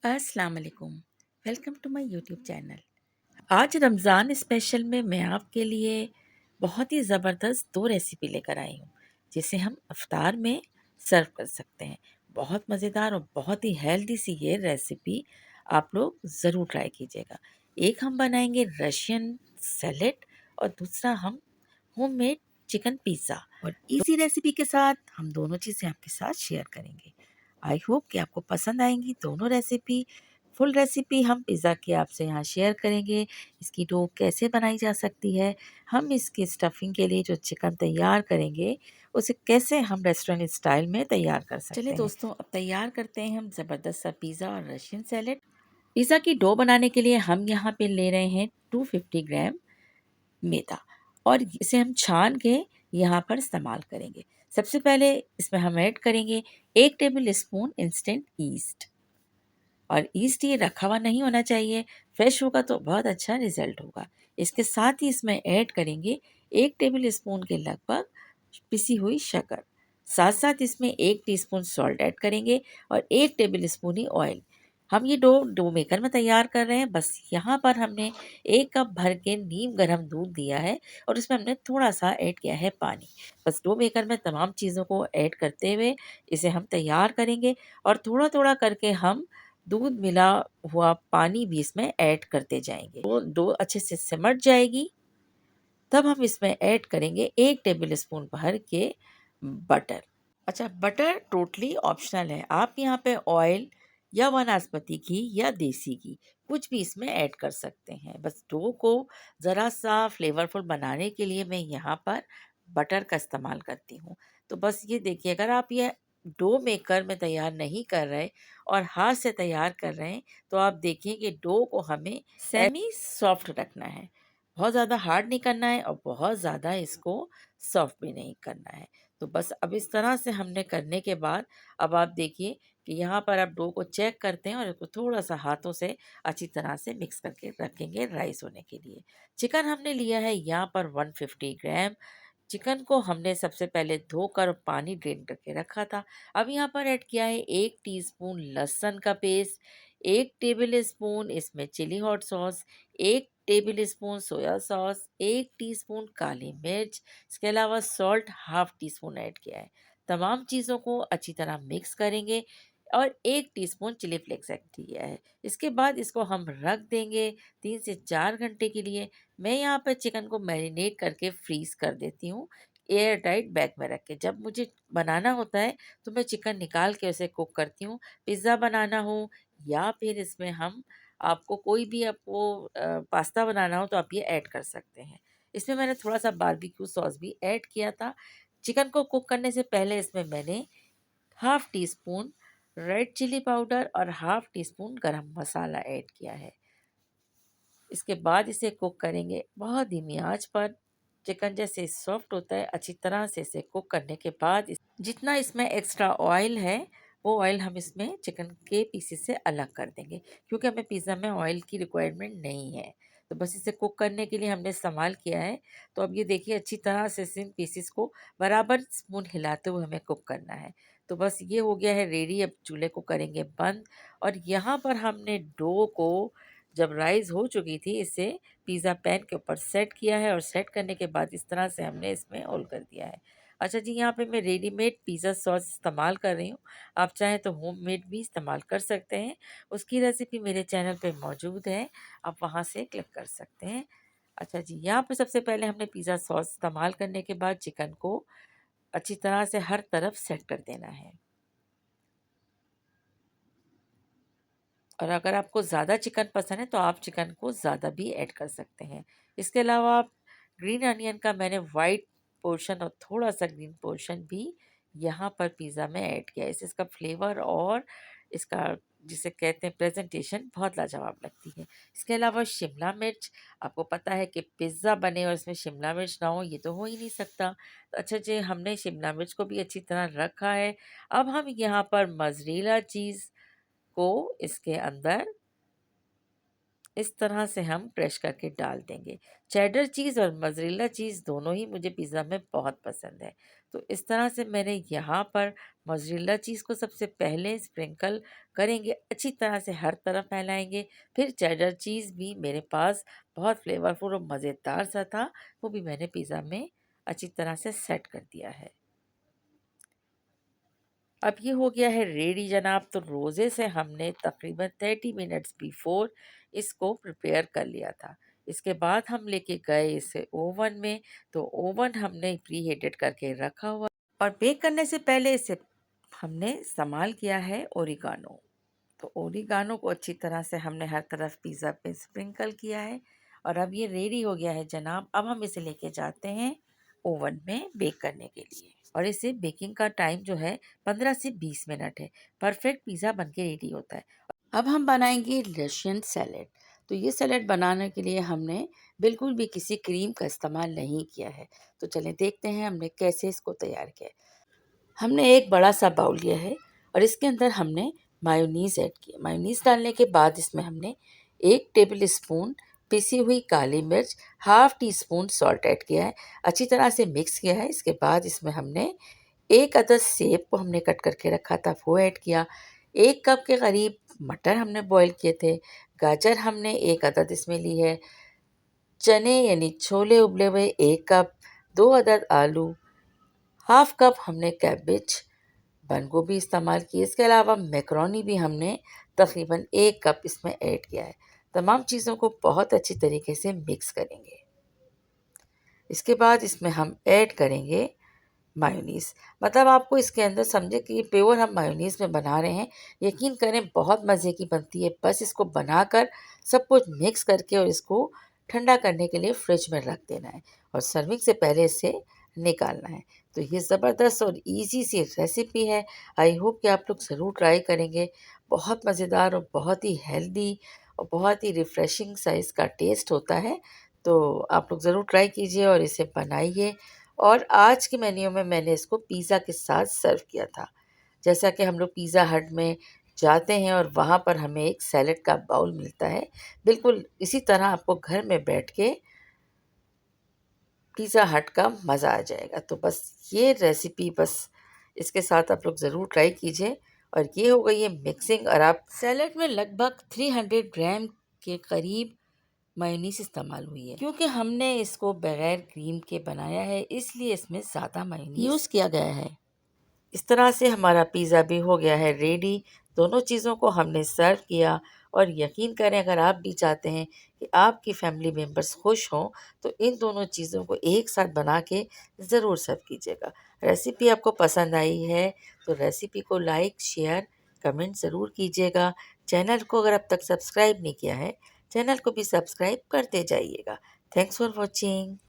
अस्सलाम वालेकुम। Welcome to my YouTube channel. आज रमज़ान स्पेशल में मैं आपके लिए बहुत ही ज़बरदस्त दो रेसिपी लेकर आई हूँ जिसे हम इफ्तार में सर्व कर सकते हैं। बहुत मज़ेदार और बहुत ही हेल्दी सी ये रेसिपी आप लोग ज़रूर ट्राई कीजिएगा। एक हम बनाएंगे रशियन सैलेड और दूसरा हम होममेड चिकन पिज़्ज़ा और इसी रेसिपी के साथ हम दोनों चीज़ें आपके साथ शेयर करेंगे। आई होप कि आपको पसंद आएंगी दोनों रेसिपी। फुल रेसिपी हम पिज़्ज़ा की आपसे यहाँ शेयर करेंगे। इसकी डो कैसे बनाई जा सकती है, हम इसकी स्टफिंग के लिए जो चिकन तैयार करेंगे उसे कैसे हम रेस्टोरेंट स्टाइल में तैयार कर सकते चलिए हैं। दोस्तों, अब तैयार करते हैं हम ज़बरदस्त सा पिज़्ज़ा और रशियन सैलेड। पिज़्ज़ा की डो बनाने के लिए हम यहाँ पे ले रहे हैं 250 ग्राम मैदा और इसे हम छान के यहाँ पर इस्तेमाल करेंगे। सबसे पहले इसमें हम ऐड करेंगे 1 टेबल स्पून इंस्टेंट ईस्ट। और ईस्ट ये रखा हुआ नहीं होना चाहिए, फ्रेश होगा तो बहुत अच्छा रिजल्ट होगा। इसके साथ ही इसमें ऐड करेंगे 1 टेबल स्पून के लगभग पिसी हुई शक्कर। साथ साथ इसमें 1 टीस्पून सॉल्ट ऐड करेंगे और 1 टेबल स्पून ही ऑयल। हम ये डो मेकर में तैयार कर रहे हैं। बस यहाँ पर हमने 1 कप भर के नीम गर्म दूध दिया है और इसमें हमने थोड़ा सा ऐड किया है पानी। बस डो मेकर में तमाम चीज़ों को ऐड करते हुए इसे हम तैयार करेंगे और थोड़ा थोड़ा करके हम दूध मिला हुआ पानी भी इसमें ऐड करते जाएंगे। वो डो अच्छे से सिमट जाएगी, तब हम इसमें ऐड करेंगे 1 टेबल स्पून भर के बटर। अच्छा, बटर टोटली ऑप्शनल है। आप यहाँ पे ऑयल या वनस्पति घी या देसी घी कुछ भी इसमें ऐड कर सकते हैं। बस डो को ज़रा सा फ्लेवरफुल बनाने के लिए मैं यहाँ पर बटर का इस्तेमाल करती हूँ। तो बस ये देखिए, अगर आप ये डो मेकर में तैयार नहीं कर रहे और हाथ से तैयार कर रहे हैं तो आप देखिए कि डो को हमें सेमी सॉफ्ट रखना है। बहुत ज़्यादा हार्ड नहीं करना है और बहुत ज़्यादा इसको सॉफ्ट भी नहीं करना है। तो बस अब इस तरह से हमने करने के बाद अब आप देखिए कि यहाँ पर आप डो को चेक करते हैं और इसको थोड़ा सा हाथों से अच्छी तरह से मिक्स करके रखेंगे राइस होने के लिए। चिकन हमने लिया है यहाँ पर 150 ग्राम। चिकन को हमने सबसे पहले धोकर पानी ड्रेन करके रखा था। अब यहाँ पर ऐड किया है 1 टीस्पून लहसुन का पेस्ट, 1 टेबल स्पून इसमें chilli hot sauce, 1 tablespoon soya sauce, 1 teaspoon काली मिर्च, इसके अलावा salt half teaspoon add किया है। तमाम चीज़ों को अच्छी तरह मिक्स करेंगे और 1 टीस्पून चिली फ्लेक्स ऐड किया है। इसके बाद इसको हम रख देंगे 3 से 4 घंटे के लिए। मैं यहाँ पर चिकन को मैरिनेट करके फ्रीज़ कर देती हूँ एयर टाइट बैग में रख के। जब मुझे बनाना होता है तो मैं चिकन निकाल के उसे कुक करती हूँ। पिज़्ज़ा बनाना हो या फिर इसमें हम आपको कोई भी पास्ता बनाना हो तो आप ये ऐड कर सकते हैं। इसमें मैंने थोड़ा-सा बारबेक्यू सॉस भी ऐड किया था। चिकन को कुक करने से पहले इसमें मैंने half teaspoon red chilli powder और half teaspoon garam masala add किया है। इसके बाद इसे कुक करेंगे बहुत धीमी आंच पर। चिकन जैसे सॉफ्ट होता है, अच्छी तरह से इसे कुक करने के बाद जितना इसमें एक्स्ट्रा ऑयल है वो ऑयल हम इसमें चिकन के पीसेस से अलग कर देंगे, क्योंकि हमें पिज़्ज़ा में ऑयल की रिक्वायरमेंट नहीं है। तो बस इसे कुक करने के लिए हमने इस्तेमाल किया है। तो अब ये देखिए, अच्छी तरह से इन पीसेस को बराबर स्पून हिलाते हुए हमें कुक करना है। तो बस ये हो गया है रेडी। अब चूल्हे को करेंगे बंद और यहाँ पर हमने डो को जब राइज़ हो चुकी थी इसे पिज़्ज़ा पैन के ऊपर सेट किया है और सेट करने के बाद इस तरह से हमने इसमें होल कर दिया है। अच्छा जी, यहाँ पे मैं रेडीमेड पिज़्ज़ा सॉस इस्तेमाल कर रही हूँ। आप चाहें तो होममेड भी इस्तेमाल कर सकते हैं। उसकी रेसिपी मेरे चैनल पे मौजूद है, आप वहाँ से क्लिक कर सकते हैं। अच्छा जी, यहाँ पे सबसे पहले हमने पिज़्ज़ा सॉस इस्तेमाल करने के बाद चिकन को अच्छी तरह से हर तरफ सेट कर देना है। और अगर आपको ज़्यादा चिकन पसंद है तो आप चिकन को ज़्यादा भी ऐड कर सकते हैं। इसके अलावा आप ग्रीन अनियन का मैंने वाइट पोर्शन और थोड़ा-सा ग्रीन पोर्शन भी यहाँ पर पिज़्ज़ा में ऐड किया है। इससे इसका फ्लेवर और इसका जिसे कहते हैं प्रेज़ेंटेशन बहुत लाजवाब लगती है। इसके अलावा शिमला मिर्च, आपको पता है कि पिज़्ज़ा बने और इसमें शिमला मिर्च ना हो, ये तो हो ही नहीं सकता। तो अच्छा जी, हमने शिमला मिर्च को भी अच्छी तरह रखा है। अब हम यहाँ पर मोज़रेला चीज़ को इसके अंदर इस तरह से हम क्रश करके डाल देंगे। चेडर चीज़ और मोज़रेला चीज़ दोनों ही मुझे पिज़्ज़ा में बहुत पसंद है। तो इस तरह से मैंने यहाँ पर मोज़रेला चीज़ को सबसे पहले स्प्रिंकल करेंगे, अच्छी तरह से हर तरफ फैलाएँगे। फिर चेडर चीज़ भी मेरे पास बहुत फ्लेवरफुल और मज़ेदार सा था, वो भी मैंने पिज़्ज़ा में अच्छी तरह से सेट कर दिया है। अब ये हो गया है रेडी जनाब। तो रोज़े से हमने तकरीबन 30 मिनट्स बिफोर इसको प्रिपेयर कर लिया था। इसके बाद हम लेके गए इसे ओवन में। तो ओवन हमने प्री हीटेड करके रखा हुआ और बेक करने से पहले इसे हमने इस्तेमाल किया है ओरिगानो। तो ओरिगानो को अच्छी तरह से हमने हर तरफ पिज़्ज़ा पे स्प्रिंकल किया है और अब ये रेडी हो गया है जनाब। अब हम इसे लेके जाते हैं ओवन में बेक करने के लिए और इसे बेकिंग का टाइम जो है 15 से 20 मिनट है। परफेक्ट पिज़्ज़ा बनके रेडी होता है। अब हम बनाएंगे रशियन सैलेड। तो ये सैलेड बनाने के लिए हमने बिल्कुल भी किसी क्रीम का इस्तेमाल नहीं किया है। तो चलें देखते हैं हमने कैसे इसको तैयार किया है। हमने एक बड़ा सा बाउल लिया है और इसके अंदर हमने मायोनीज़ ऐड किया। मायोनीज़ डालने के बाद इसमें हमने 1 टेबल स्पून पिसी हुई काली मिर्च, half tea spoon salt add किया है। अच्छी तरह से मिक्स किया है। इसके बाद इसमें हमने 1 अदद सेब को हमने कट करके रखा था वो ऐड किया। 1 कप के करीब मटर हमने बॉयल किए थे। गाजर हमने 1 अदद इसमें ली है। चने यानी छोले उबले हुए 1 कप, 2 अदद आलू, हाफ़ कप हमने कैबेज बंद गोभी इस्तेमाल की। इसके अलावा मैकरोनी भी हमने तकरीबन 1 कप इसमें ऐड किया है। तमाम चीज़ों को बहुत अच्छी तरीके से मिक्स करेंगे। इसके बाद इसमें हम ऐड करेंगे मायोनीज़। मतलब आपको इसके अंदर समझे कि ये प्योर हम मायोनीज़ में बना रहे हैं। यकीन करें बहुत मज़े की बनती है। बस इसको बनाकर सब कुछ मिक्स करके और इसको ठंडा करने के लिए फ्रिज में रख देना है और सर्विंग से पहले इसे निकालना है। तो ये ज़बरदस्त और ईज़ी सी रेसिपी है। आई होप कि आप लोग ज़रूर ट्राई करेंगे। बहुत मज़ेदार और बहुत ही हेल्दी और बहुत ही रिफ़्रेशिंग सा इसका टेस्ट होता है। तो आप लोग ज़रूर ट्राई कीजिए और इसे बनाइए। और आज के मेन्यू में मैंने इसको पिज़्ज़ा के साथ सर्व किया था। जैसा कि हम लोग पिज़्ज़ा हट में जाते हैं और वहाँ पर हमें एक सैलेड का बाउल मिलता है, बिल्कुल इसी तरह आपको घर में बैठ के पिज़्ज़ा हट का मज़ा आ जाएगा। तो बस ये रेसिपी बस इसके साथ आप लोग ज़रूर ट्राई कीजिए। और ये हो गई है मिक्सिंग। और आप सैलेड में लगभग 300 ग्राम के करीब मेयोनीज़ इस्तेमाल हुई है। क्योंकि हमने इसको बगैर क्रीम के बनाया है इसलिए इसमें ज़्यादा मेयोनीज़ यूज़ किया गया है। इस तरह से हमारा पिज़्ज़ा भी हो गया है रेडी। दोनों चीज़ों को हमने सर्व किया और यकीन करें अगर आप भी चाहते हैं कि आपकी फैमिली मेम्बर्स खुश हों तो इन दोनों चीज़ों को एक साथ बना के ज़रूर सर्व कीजिएगा। रेसिपी आपको पसंद आई है तो रेसिपी को लाइक, शेयर, कमेंट ज़रूर कीजिएगा। चैनल को अगर अब तक सब्सक्राइब नहीं किया है, चैनल को भी सब्सक्राइब करते जाइएगा। Thanks for watching.